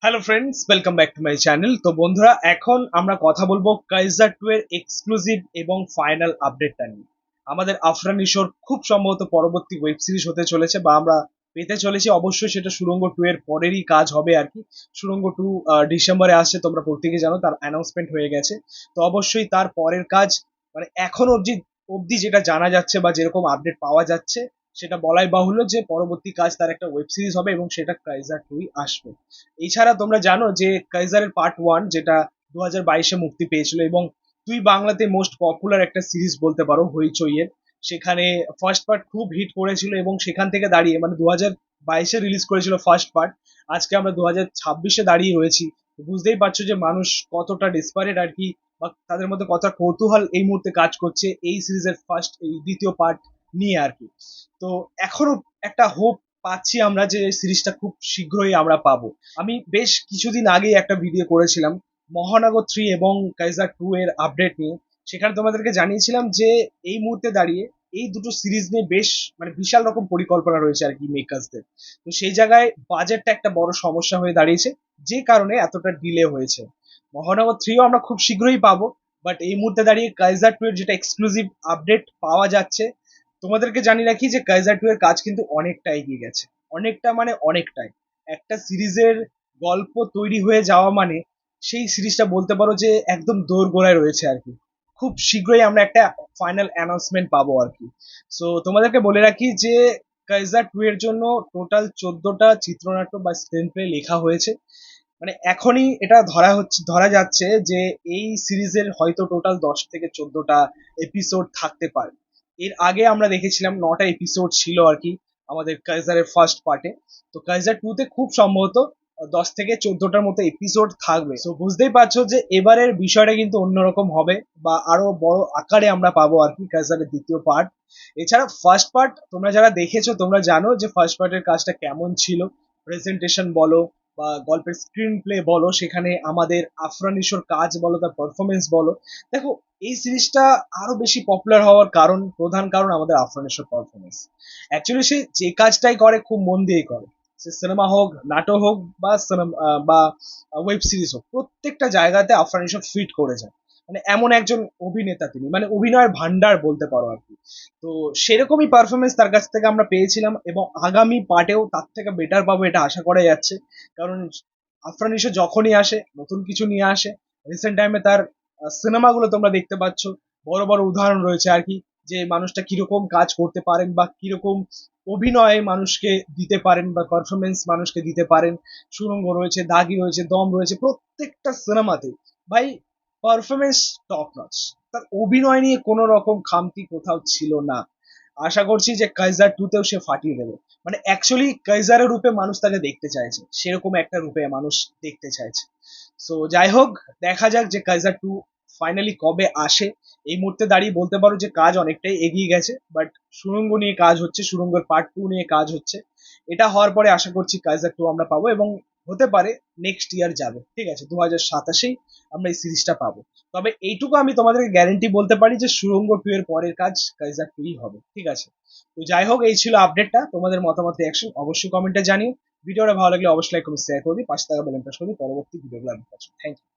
Hello friends, welcome back to my channel. তো বন্ধুরা, এখন আমরা কথা বলবো কাইজার 2 এর এক্সক্লুসিভ এবং ফাইনাল আপডেটটা নিয়ে। আমাদের আফরান নিশোর খুব সম্ভবত পরবর্তী ওয়েব সিরিজ হতে চলেছে, বা আমরা পেতে চলেছি। অবশ্যই সেটা সুড়ঙ্গ 2 এর পরেরই কাজ হবে আর কি। সুড়ঙ্গ 2 ডিসেম্বরে আসছে, তোমরা প্রত্যেকে জানো, তার অ্যানাউন্সমেন্ট হয়ে গেছে। তো অবশ্যই তার পরের কাজ, মানে এখন অবধি অবধি যেটা জানা যাচ্ছে বা যেরকম আপডেট পাওয়া যাচ্ছে, সেটা বলাই বাহুল্য যে পরবর্তী কাজ তার একটা ওয়েব সিরিজ হবে এবং সেটা কাইজার 2 আসবে। এছাড়া তোমরা জানো যে কাইজারের পার্ট 1, যেটা 2022-এ মুক্তি পেয়েছিল এবং তুই বাংলাতে মোস্ট পপুলার একটা সিরিজ বলতে পারো হইচইয়ের, সেখানে ফার্স্ট পার্ট খুব হিট করেছিল এবং সেখান থেকে দাঁড়িয়ে, মানে 2022-এ রিলিজ করেছিল ফার্স্ট পার্ট, আজকে আমরা 2026-এ দাঁড়িয়ে রয়েছি। তো বুঝতেই পারছো যে মানুষ কতটা ডিসপারেট আর কি, বা তাদের মধ্যে কতটা কৌতূহল এই মুহূর্তে কাজ করছে এই সিরিজের এই দ্বিতীয় পার্ট নিয়ে আর কি। তো এখনো একটা হোপ পাচ্ছি আমরা যে সিরিজটা খুব শীঘ্রই আমরা পাবো। আমি বেশ কিছুদিন আগেই একটা ভিডিও করেছিলাম মহানগর 3 এবং কাইজার 2 এর আপডেট নিয়ে। সেখানে তোমাদেরকে জানিয়েছিলাম যে এই মুহূর্তে দাঁড়িয়ে এই দুটো সিরিজ নিয়ে বেশ, মানে বিশাল রকম পরিকল্পনা রয়েছে আর কি মেকার্সদের। তো সেই জায়গায় বাজেটটা একটা বড় সমস্যা হয়ে দাঁড়িয়েছে, যে কারণে এতটা ডিলে হয়েছে। মহানগর 3ও আমরা খুব শীঘ্রই পাবো, বাট এই মুহূর্তে দাঁড়িয়ে কাইজার 2 এর যেটা এক্সক্লুসিভ আপডেট পাওয়া যাচ্ছে, তোমাদেরকে জানিয়ে রাখি যে কাইজার 2 এর কাজ কিন্তু অনেকটা এগিয়ে গেছে। অনেকটা মানে অনেকটাই। একটা সিরিজের গল্প তৈরি হয়ে যাওয়া মানে সেই সিরিজটা বলতে পারো যে একদম দোরগোড়ায় রয়েছে আর কি। খুব শীঘ্রই আমরা একটা ফাইনাল অ্যানাউন্সমেন্ট পাবো আর কি। সো তোমাদেরকে বলে রাখি যে কাইজার 2 এর জন্য টোটাল 14টা চিত্রনাট্য বা স্ক্রিন প্লে লেখা হয়েছে। মানে এখনই এটা ধরা যাচ্ছে যে এই সিরিজের হয়তো টোটাল 10 থেকে 14টা এপিসোড থাকতে পারে। এর আগে আমরা দেখেছিলাম 9টা এপিসোড ছিল আর কি আমাদের কাইজারের ফার্স্ট পার্টে। তো কাইজার 2-তে খুব সম্ভবত 10 থেকে 14টার মতো এপিসোড থাকবে। তো বুঝতেই পারছো যে এবারের বিষয়টা কিন্তু অন্যরকম হবে, বা আরো বড় আকারে আমরা পাবো আর কি কাইজারের দ্বিতীয় পার্ট। এছাড়া ফার্স্ট পার্ট তোমরা যারা দেখেছো তোমরা জানো যে ফার্স্ট পার্টের কাজটা কেমন ছিল। প্রেজেন্টেশন বলো বা গল্পের স্ক্রিন প্লে বলো, সেখানে আমাদের আফরান নিশোর কাজ বলো, তার পারফরমেন্স বলো। দেখো, এই সিরিজটা আরো বেশি পপুলার হওয়ার প্রধান কারণ আমাদের আফরান নিশোর পারফরমেন্স। অ্যাকচুয়ালি সে যে কাজটাই করে খুব মন দিয়েই করে। সে সিনেমা হোক, নাটক হোক, বা বা ওয়েব সিরিজ হোক, প্রত্যেকটা জায়গাতে আফরান নিশো ফিট করে যায়। মানে এমন একজন অভিনেতা তিনি, মানে অভিনয়ের ভান্ডার বলতে পারো আর কি। তো সেরকমই পারফরমেন্স তার কাছ থেকে আমরা পেয়েছিলাম এবং আগামী পার্টেও তার থেকে বেটার পাবো এটা আশা করা যাচ্ছে। কারণ আফরান নিশো যখনই আসে নতুন কিছু নিয়ে আসে। রিসেন্ট টাইমে তার সিনেমাগুলো তোমরা দেখতে পাচ্ছ, বড় বড় উদাহরণ রয়েছে আর কি, যে মানুষটা কিরকম কাজ করতে পারেন বা কিরকম অভিনয় মানুষকে দিতে পারেন বা পারফরমেন্স মানুষকে দিতে পারেন। সুরঙ্গ রয়েছে, দাগি রয়েছে, দম রয়েছে, প্রত্যেকটা সিনেমাতে ভাই পারফরমেন্স টপ নচ। তার অভিনয় নিয়ে কোনো রকম খামতি কোথাও ছিল না। আশা করছি যে কাইজার 2-তেও সে ফাটিয়ে দেবে। মানে অ্যাকচুয়ালি কাইজারের রূপে মানুষ তাকে দেখতে চাইছে, সেরকম একটা রূপে মানুষ দেখতে চাইছে। সো যাই হোক, দেখা যাক যে কাইজার 2 ফাইনালি কবে আসে। এই মুহূর্তে দাঁড়িয়ে বলতে পারো যে কাজ অনেকটাই এগিয়ে গেছে, বাট সুড়ঙ্গ নিয়ে কাজ হচ্ছে, সুড়ঙ্গের পার্ট 2 নিয়ে কাজ হচ্ছে। এটা হওয়ার পরে আশা করছি কাইজার 2 আমরা পাবো, এবং হতে পারে নেক্সট ইয়ার যাবে, ঠিক আছে, 2027-এই আমরা এই সিরিজটা পাবো। তবে এইটুকু আমি তোমাদেরকে গ্যারেন্টি বলতে পারি যে সুড়ঙ্গ 2 এর পরের কাজ কাইজার 2-ই হবে, ঠিক আছে। তো যাই হোক, এই ছিল আপডেটটা। তোমাদের মতামত রিয়াকশন অবশ্যই কমেন্টে জানিও। ভিডিওটা ভালো লাগলে অবশ্যই লাইক কমেন্ট শেয়ার করবি, পাশে থাকা বেল আইকনটা প্রেস করবি পরবর্তী ভিডিওগুলো আপডেট পাচ্ছ। Thank you.